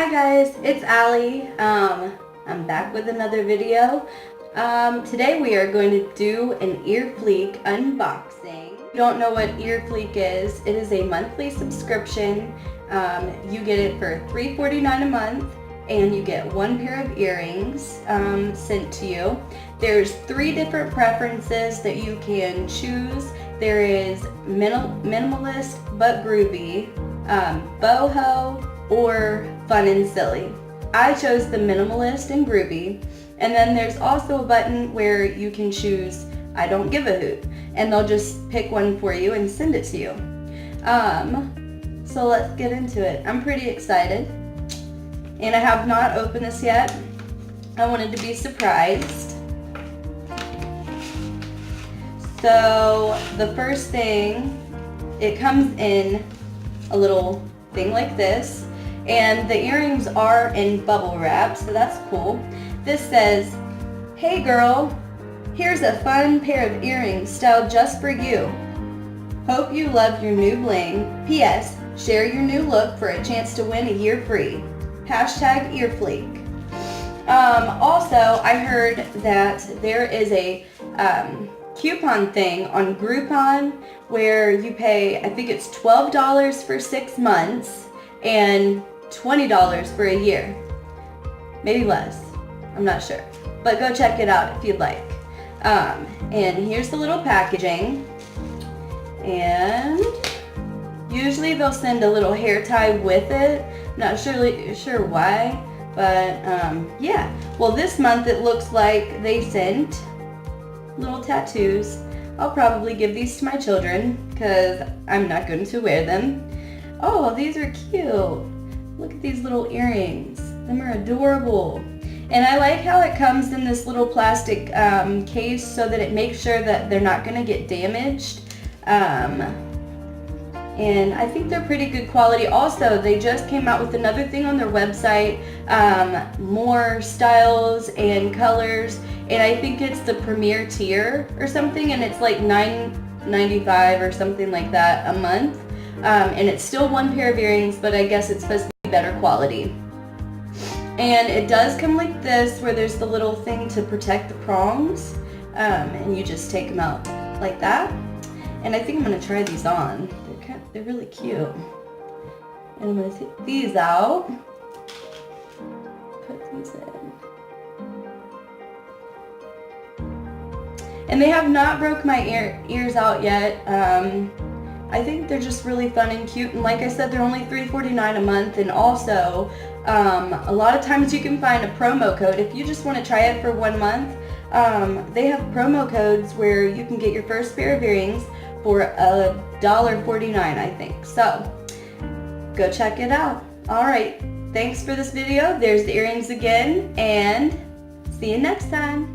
Hi guys, it's Allie. I'm back with another video. Today we are going to do an Earfleek unboxing. If you don't know what Earfleek is, it is a monthly subscription. You get it for $3.49 a month and you get one pair of earrings sent to you. There's 3 different preferences that you can choose. There is minimalist but groovy, boho, or fun and silly. I chose the minimalist and groovy, and then there's also a button where you can choose I don't give a hoot, and they'll just pick one for you and send it to you. So let's get into it. I'm pretty excited, and I have not opened this yet. I wanted to be surprised. So the first thing, it comes in a little thing like this, and the earrings are in bubble wrap, so that's cool. This says, "Hey girl, here's a fun pair of earrings styled just for you. Hope you love your new bling. P.S. Share your new look for a chance to win a year free. Hashtag Earfleek." Also, I heard that there is a coupon thing on Groupon where you pay, I think it's $12 for 6 months and $20 for a year. Maybe less. I'm not sure. But go check it out if you'd like. And here's the little packaging. And usually they'll send a little hair tie with it. Not sure why. But yeah. Well, this month it looks like they sent little tattoos. I'll probably give these to my children because I'm not going to wear them. Oh, these are cute. Look at these little earrings. Them are adorable. And I like how it comes in this little plastic case so that it makes sure that they're not going to get damaged. And I think they're pretty good quality. Also, they just came out with another thing on their website, more styles and colors, and I think it's the premier tier or something, and it's like $9.95 or something like that a month. And it's still one pair of earrings, but I guess it's supposed to be better quality. And it does come like this, where there's the little thing to protect the prongs, and you just take them out like that. And I think I'm going to try these on. They're really cute. And I'm going to take these out. Put these in. And they have not broke my ears out yet. I think they're just really fun and cute. And like I said, they're only $3.49 a month. And also, a lot of times you can find a promo code. If you just want to try it for 1 month, they have promo codes where you can get your first pair of earrings for $1.49, I think. So go check it out. All right, thanks for this video. There's the earrings again, and see you next time.